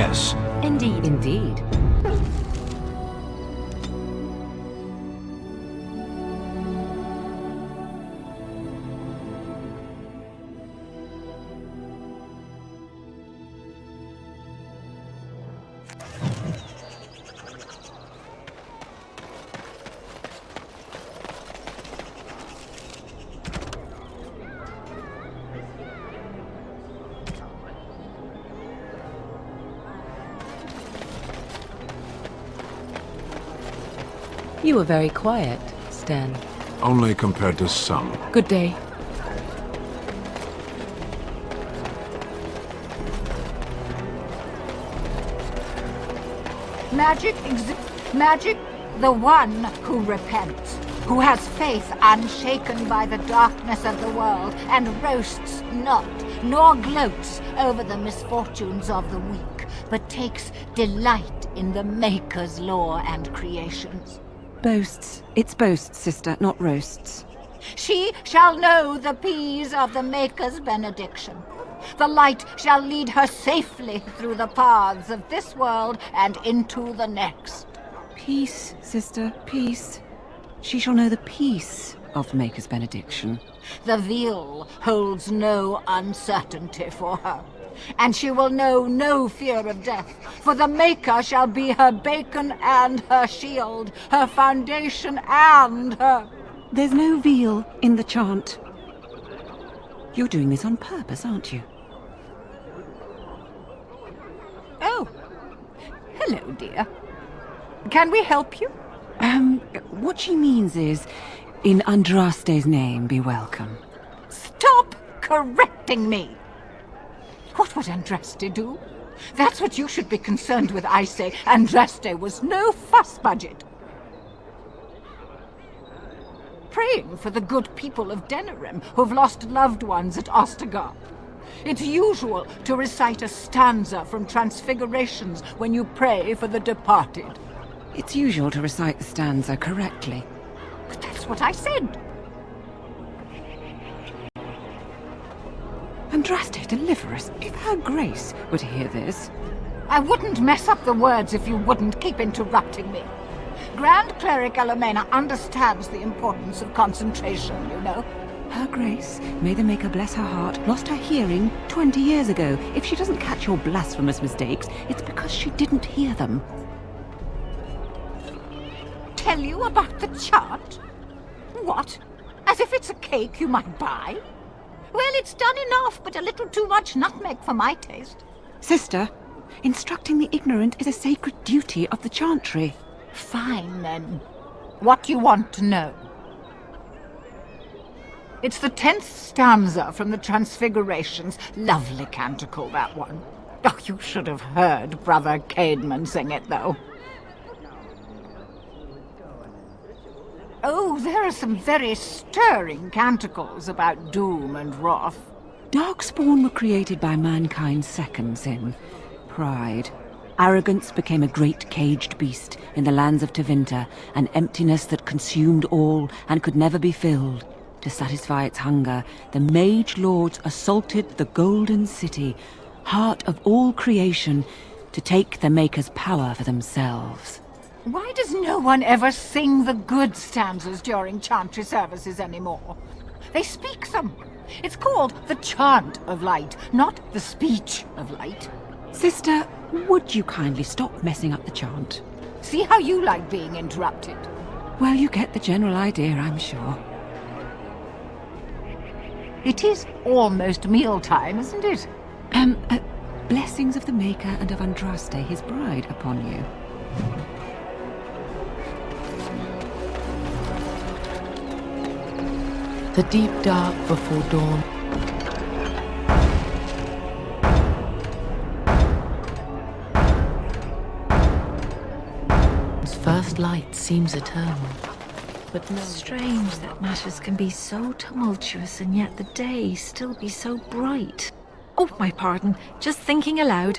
yes. Indeed. Indeed. You were very quiet, Stan. Only compared to some. Good day. Magic, the one who repents, who has faith unshaken by the darkness of the world, and roasts not, nor gloats over the misfortunes of the weak, but takes delight in the Maker's lore and creations. Boasts. It's boasts, sister, not roasts. She shall know the peace of the Maker's benediction. The light shall lead her safely through the paths of this world and into the next. Peace, sister, peace. She shall know the peace of the Maker's benediction. The veil holds no uncertainty for her, and she will know no fear of death, for the Maker shall be her beacon and her shield, her foundation and her... There's no veal in the chant. You're doing this on purpose, aren't you? Oh, hello, dear. Can we help you? What she means is, in Andraste's name, be welcome. Stop correcting me! What would Andraste do? That's what you should be concerned with, I say. Andraste was no fuss budget. Praying for the good people of Denerim who've lost loved ones at Ostagar. It's usual to recite a stanza from Transfigurations when you pray for the departed. It's usual to recite the stanza correctly. But that's what I said. Andraste, deliver us. If her grace were to hear this... I wouldn't mess up the words if you wouldn't keep interrupting me. Grand Cleric Elomena understands the importance of concentration, you know. Her grace, may the Maker bless her heart, lost her hearing 20 years ago. If she doesn't catch your blasphemous mistakes, it's because she didn't hear them. Tell you about the chart? What? As if it's a cake you might buy? Well, it's done enough, but a little too much nutmeg for my taste. Sister, instructing the ignorant is a sacred duty of the chantry. Fine, then. What do you want to know? It's the 10th stanza from the Transfigurations. Lovely canticle, that one. Oh, you should have heard Brother Caedmon sing it, though. Oh, there are some very stirring canticles about doom and wrath. Darkspawn were created by mankind's second sin, pride. Arrogance became a great caged beast in the lands of Tevinter, an emptiness that consumed all and could never be filled. To satisfy its hunger, the mage lords assaulted the Golden City, heart of all creation, to take the Maker's power for themselves. Why does no one ever sing the good stanzas during chantry services anymore? They speak them. It's called the chant of light, not the speech of light. Sister, would you kindly stop messing up the chant? See how you like being interrupted. Well, you get the general idea, I'm sure. It is almost mealtime, isn't it? Blessings of the Maker and of Andraste, his bride, upon you. The deep dark before dawn. First light seems eternal, but no. Strange that matters can be so tumultuous and yet the day still be so bright. Oh, my pardon, just thinking aloud.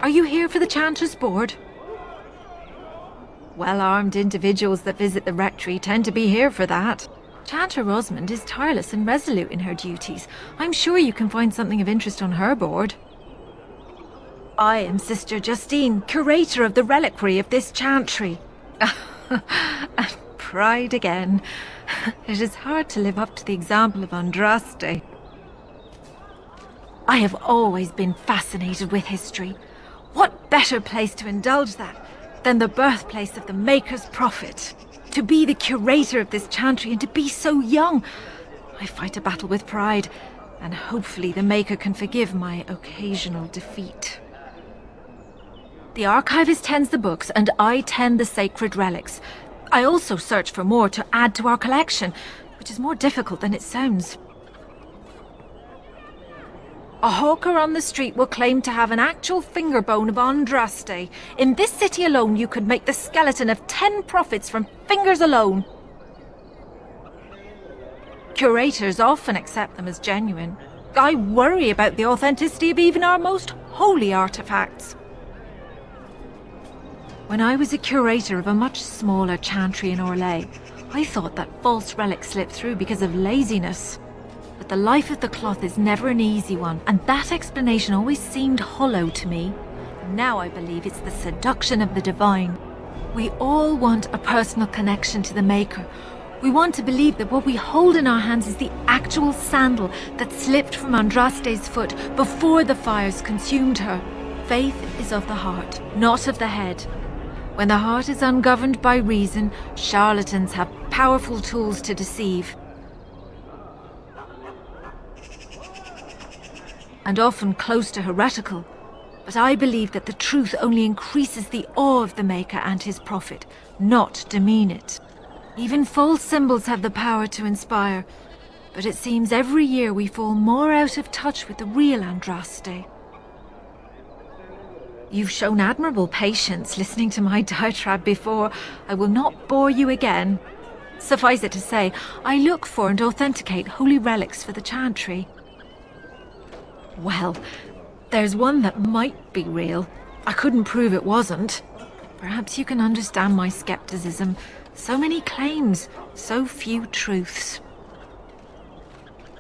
Are you here for the Chanter's Board? Well-armed individuals that visit the rectory tend to be here for that. Chanter Rosamond is tireless and resolute in her duties. I'm sure you can find something of interest on her board. I am Sister Justine, curator of the reliquary of this chantry. And pride again. It is hard to live up to the example of Andraste. I have always been fascinated with history. What better place to indulge that than the birthplace of the Maker's prophet? To be the curator of this chantry and to be so young. I fight a battle with pride, and hopefully the Maker can forgive my occasional defeat. The archivist tends the books, and I tend the sacred relics. I also search for more to add to our collection, which is more difficult than it sounds. A hawker on the street will claim to have an actual finger bone of Andraste. In this city alone, you could make the skeleton of 10 prophets from fingers alone. Curators often accept them as genuine. I worry about the authenticity of even our most holy artifacts. When I was a curator of a much smaller chantry in Orlais, I thought that false relics slipped through because of laziness. But the life of the cloth is never an easy one, and that explanation always seemed hollow to me. Now I believe it's the seduction of the divine. We all want a personal connection to the Maker. We want to believe that what we hold in our hands is the actual sandal that slipped from Andraste's foot before the fires consumed her. Faith is of the heart, not of the head. When the heart is ungoverned by reason, charlatans have powerful tools to deceive. And often close to heretical. But I believe that the truth only increases the awe of the Maker and his prophet, not demean it. Even false symbols have the power to inspire, but it seems every year we fall more out of touch with the real Andraste. You've shown admirable patience listening to my diatribe before. I will not bore you again. Suffice it to say, I look for and authenticate holy relics for the chantry. Well, there's one that might be real. I couldn't prove it wasn't. Perhaps you can understand my skepticism. So many claims, so few truths.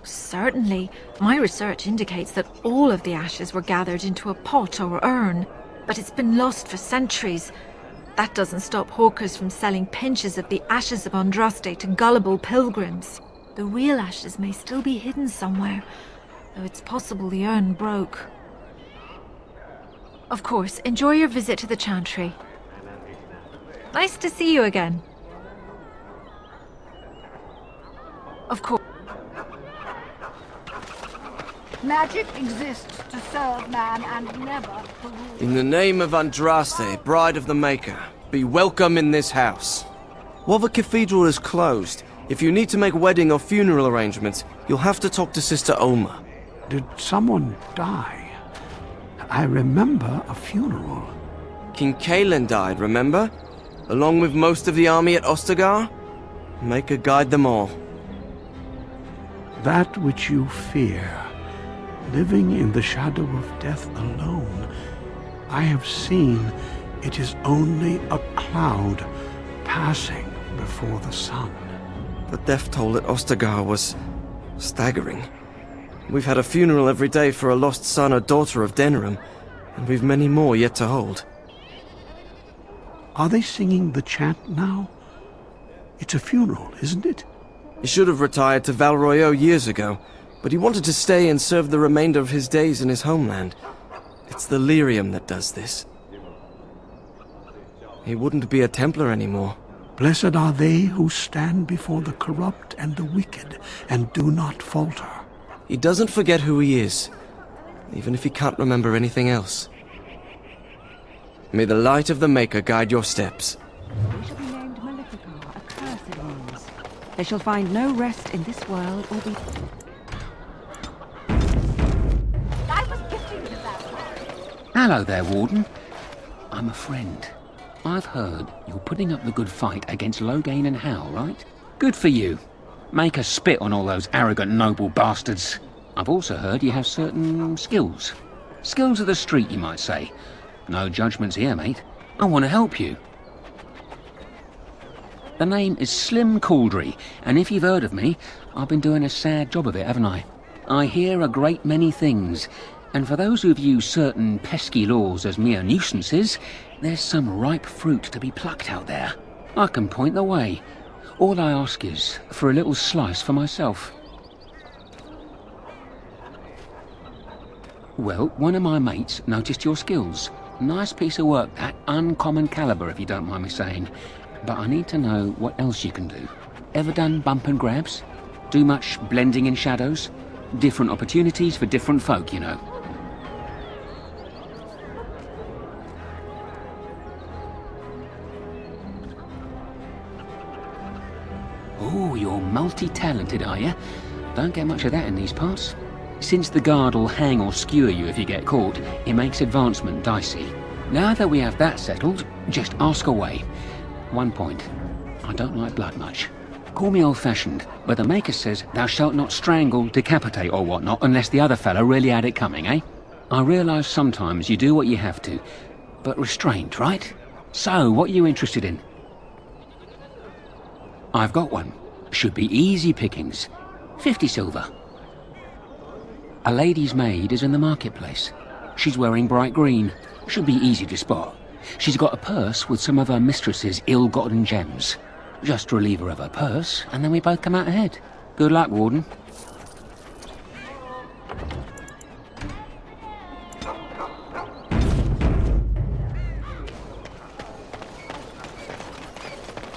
Certainly, my research indicates that all of the ashes were gathered into a pot or urn, but it's been lost for centuries. That doesn't stop hawkers from selling pinches of the ashes of Andraste to gullible pilgrims. The real ashes may still be hidden somewhere, though it's possible the urn broke. Of course, enjoy your visit to the chantry. Nice to see you again. Of course. Magic exists to serve man and never to rule. In the name of Andraste, bride of the Maker, be welcome in this house. While the cathedral is closed, if you need to make wedding or funeral arrangements, you'll have to talk to Sister Oma. Did someone die? I remember a funeral. King Kalen died, remember? Along with most of the army at Ostagar? Maker guide them all. That which you fear, living in the shadow of death alone, I have seen it is only a cloud passing before the sun. The death toll at Ostagar was staggering. We've had a funeral every day for a lost son or daughter of Denerim, and we've many more yet to hold. Are they singing the chant now? It's a funeral, isn't it? He should have retired to Val Royeaux years ago, but he wanted to stay and serve the remainder of his days in his homeland. It's the Lyrium that does this. He wouldn't be a Templar anymore. Blessed are they who stand before the corrupt and the wicked and do not falter. He doesn't forget who he is, even if he can't remember anything else. May the light of the Maker guide your steps. They shall be named Maleficar, accursed ones. They shall find no rest in this world or be... I was gifting to that one. Hello there, Warden. I'm a friend. I've heard you're putting up the good fight against Loghain and Hal, right? Good for you. Make a spit on all those arrogant noble bastards. I've also heard you have certain skills. Skills of the street, you might say. No judgments here, mate. I want to help you. The name is Slim Cauldry, and if you've heard of me, I've been doing a sad job of it, haven't I? I hear a great many things, And for those who view certain pesky laws as mere nuisances, there's some ripe fruit to be plucked out there. I can point the way. All I ask is for a little slice for myself. Well, one of my mates noticed your skills. Nice piece of work, that. Uncommon caliber, if you don't mind me saying. But I need to know what else you can do. Ever done bump and grabs? Do much blending in shadows? Different opportunities for different folk, you know. Oh, you're multi-talented, are you? Don't get much of that in these parts. Since the guard will hang or skewer you if you get caught, it makes advancement dicey. Now that we have that settled, just ask away. One point. I don't like blood much. Call me old-fashioned, but the Maker says thou shalt not strangle, decapitate or whatnot unless the other fella really had it coming, eh? I realise sometimes you do what you have to, but restrained, right? So, what are you interested in? I've got one. Should be easy pickings. 50 silver. A lady's maid is in the marketplace. She's wearing bright green. Should be easy to spot. She's got a purse with some of her mistress's ill-gotten gems. Just relieve her of her purse, and then we both come out ahead. Good luck, Warden.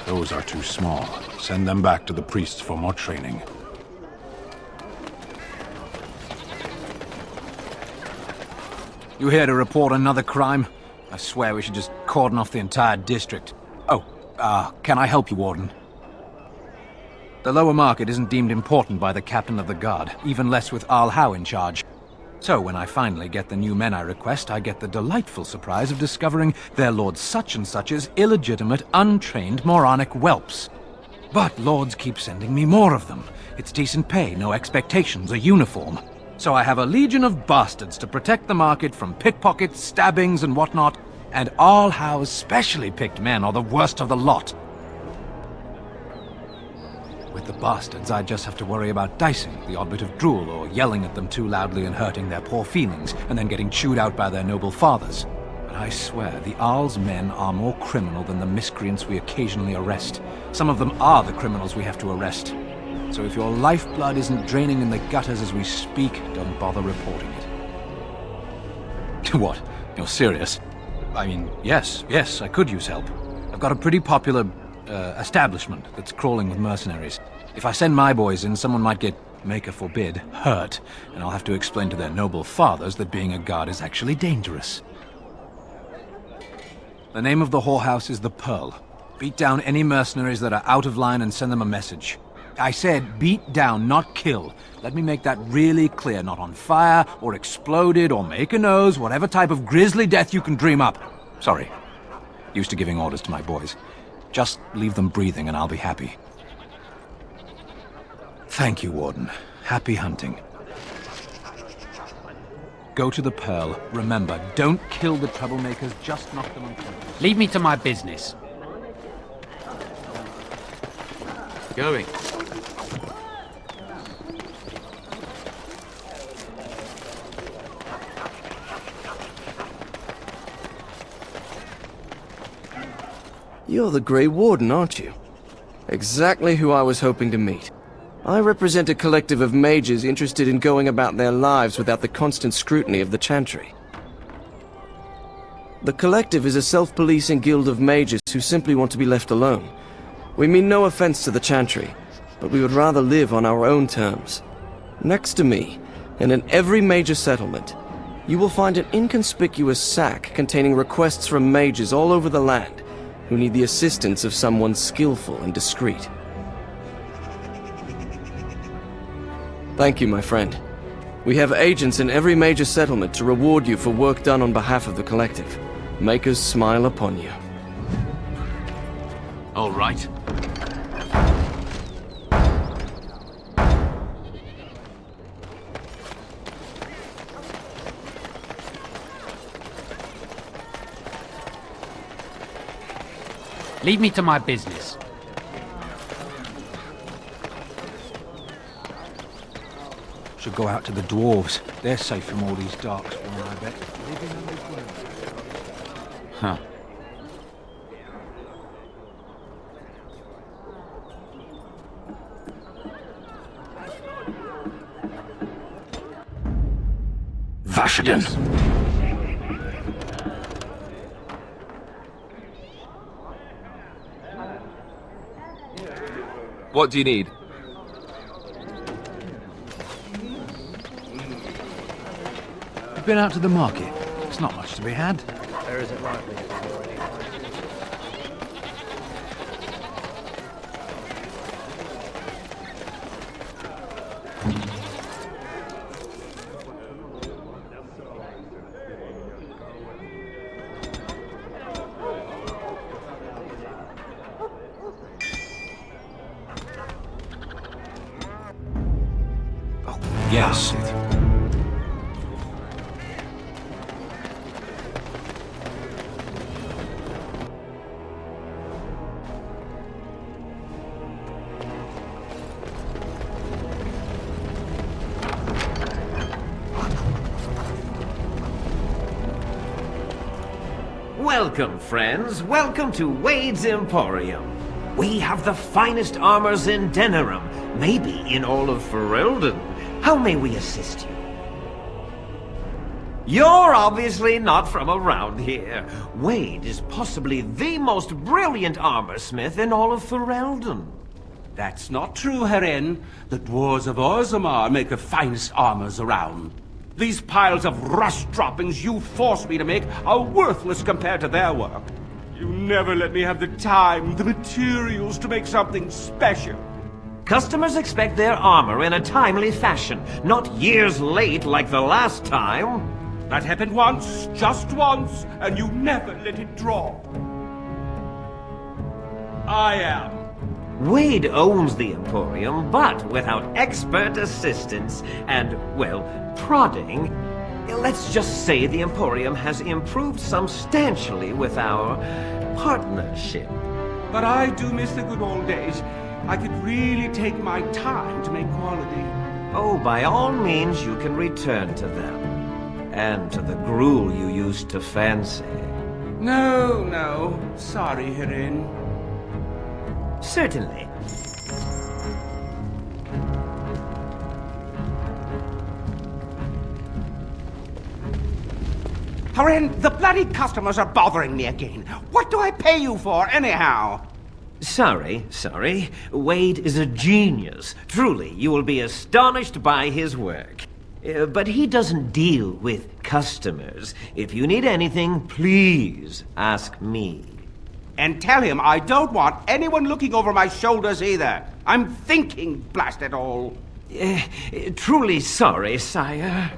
Those are too small. Send them back to the priests for more training. You here to report another crime? I swear we should just cordon off the entire district. Oh, can I help you, Warden? The lower market isn't deemed important by the captain of the guard, even less with Arl Howe in charge. So when I finally get the new men I request, I get the delightful surprise of discovering their Lord Such-and-Such's illegitimate, untrained, moronic whelps. But lords keep sending me more of them. It's decent pay, no expectations, a uniform. So I have a legion of bastards to protect the market from pickpockets, stabbings, and whatnot, and Arl Howe's specially picked men are the worst of the lot. With the bastards, I just have to worry about dicing, the odd bit of drool, or yelling at them too loudly and hurting their poor feelings, and then getting chewed out by their noble fathers. But I swear, the Arl's men are more criminal than the miscreants we occasionally arrest. Some of them are the criminals we have to arrest. So if your lifeblood isn't draining in the gutters as we speak, don't bother reporting it. What? You're serious? I mean, yes, I could use help. I've got a pretty popular establishment that's crawling with mercenaries. If I send my boys in, someone might get, Maker forbid, hurt, and I'll have to explain to their noble fathers that being a guard is actually dangerous. The name of the whorehouse is the Pearl. Beat down any mercenaries that are out of line and send them a message. I said beat down, not kill. Let me make that really clear. Not on fire, or exploded, or make a nose, whatever type of grisly death you can dream up. Sorry. Used to giving orders to my boys. Just leave them breathing and I'll be happy. Thank you, Warden. Happy hunting. Go to the Pearl. Remember, don't kill the troublemakers, just knock them unconscious. Leave me to my business. Going. You're the Grey Warden, aren't you? Exactly who I was hoping to meet. I represent a collective of mages interested in going about their lives without the constant scrutiny of the Chantry. The collective is a self-policing guild of mages who simply want to be left alone. We mean no offense to the Chantry, but we would rather live on our own terms. Next to me, and in every major settlement, you will find an inconspicuous sack containing requests from mages all over the land who need the assistance of someone skillful and discreet. Thank you, my friend. We have agents in every major settlement to reward you for work done on behalf of the collective. Makers smile upon you. All right. Leave me to my business. Should go out to the dwarves. They're safe from all these darkspawn, I bet. Huh. Vashaden! What do you need? You've been out to the market. There's not much to be had. There isn't likely to be. Yes. Welcome, friends. Welcome to Wade's Emporium. We have the finest armors in Denerim, maybe in all of Ferelden. How may we assist you? You're obviously not from around here. Wade is possibly the most brilliant armorsmith in all of Ferelden. That's not true, Heren. The dwarves of Orzammar make the finest armors around. These piles of rust droppings you force me to make are worthless compared to their work. You never let me have the time, the materials to make something special. Customers expect their armor in a timely fashion, not years late like the last time. That happened once, just once, and you never let it draw. I am. Wade owns the Emporium, but without expert assistance and, well, prodding, let's just say the Emporium has improved substantially with our partnership. But I do miss the good old days. I could really take my time to make quality. Oh, by all means, you can return to them. And to the gruel you used to fancy. No. Sorry, Heren. Certainly. Heren, the bloody customers are bothering me again. What do I pay you for, anyhow? Sorry. Wade is a genius. Truly, you will be astonished by his work. But he doesn't deal with customers. If you need anything, please ask me. And tell him I don't want anyone looking over my shoulders either. I'm thinking, blast it all. Truly sorry, sire.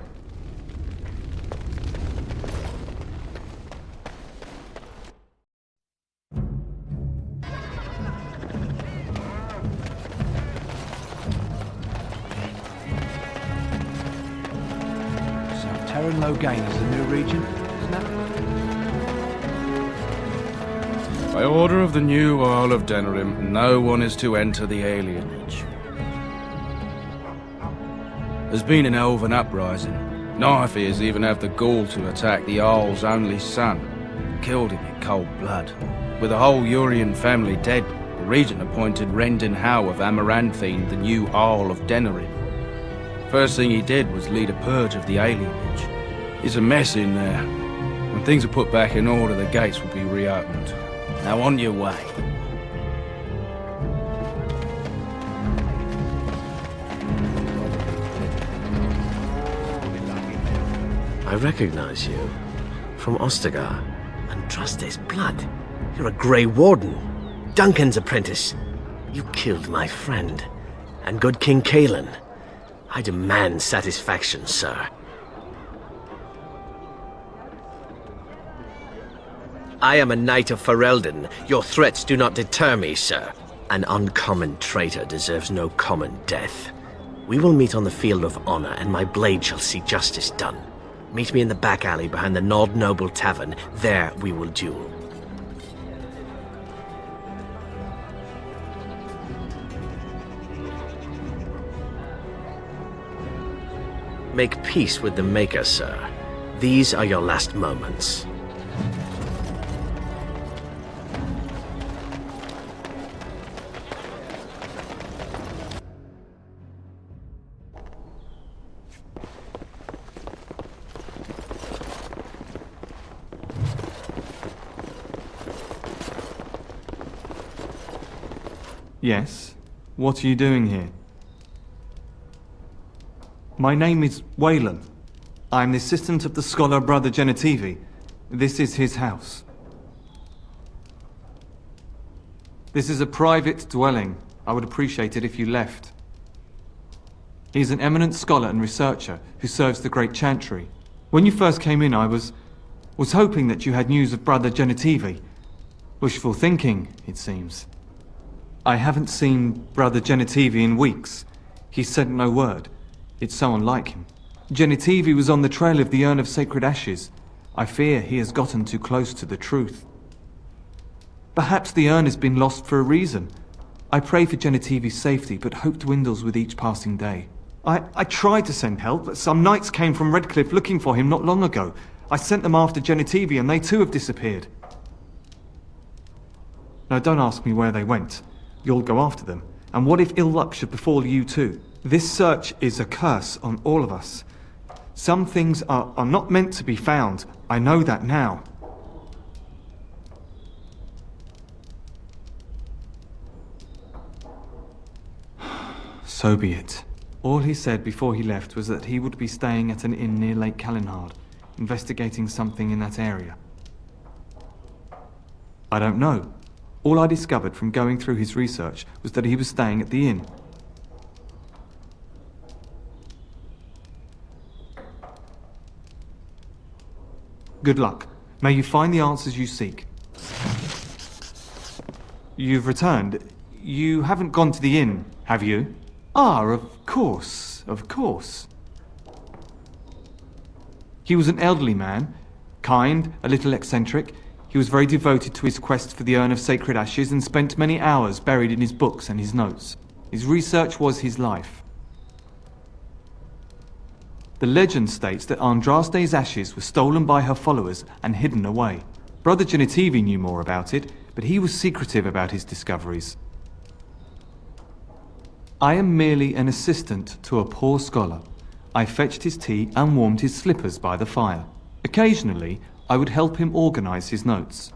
Terran Logain is the new region, isn't it? By order of the new Earl of Denerim, no one is to enter the alienage. There's been an elven uprising. Nightfears even have the gall to attack the Jarl's only son. Killed him in cold blood. With the whole Urian family dead, the regent appointed Rendon Howe of Amaranthine the new Jarl of Denerim. First thing he did was lead a purge of the alienage. It's a mess in there. When things are put back in order, the gates will be reopened. Now on your way. I recognize you. From Ostagar. And trust his blood. You're a Grey Warden. Duncan's apprentice. You killed my friend. And good King Cailan. I demand satisfaction, sir. I am a knight of Ferelden. Your threats do not deter me, sir. An uncommon traitor deserves no common death. We will meet on the field of honor, and my blade shall see justice done. Meet me in the back alley behind the Nod Noble Tavern. There we will duel. Make peace with the Maker, sir. These are your last moments. Yes? What are you doing here? My name is Wayland. I'm the assistant of the scholar Brother Genetivi. This is his house. This is a private dwelling. I would appreciate it if you left. He's an eminent scholar and researcher who serves the Great Chantry. When you first came in, I was hoping that you had news of Brother Genetivi. Wishful thinking, it seems. I haven't seen Brother Genetivi in weeks. He sent no word. It's so unlike him. Genetivi was on the trail of the Urn of Sacred Ashes. I fear he has gotten too close to the truth. Perhaps the urn has been lost for a reason. I pray for Genetivi's safety, but hope dwindles with each passing day. I tried to send help, but some knights came from Redcliffe looking for him not long ago. I sent them after Genetivi and they too have disappeared. Now don't ask me where they went. You'll go after them. And what if ill luck should befall you too? This search is a curse on all of us. Some things are not meant to be found. I know that now. So be it. All he said before he left was that he would be staying at an inn near Lake Calenhard, investigating something in that area. I don't know. All I discovered from going through his research was that he was staying at the inn. Good luck. May you find the answers you seek. You've returned. You haven't gone to the inn, have you? Ah, of course, of course. He was an elderly man, kind, a little eccentric. He was very devoted to his quest for the Urn of Sacred Ashes and spent many hours buried in his books and his notes. His research was his life. The legend states that Andraste's ashes were stolen by her followers and hidden away. Brother Genetivi knew more about it, but he was secretive about his discoveries. I am merely an assistant to a poor scholar. I fetched his tea and warmed his slippers by the fire. Occasionally, I would help him organize his notes.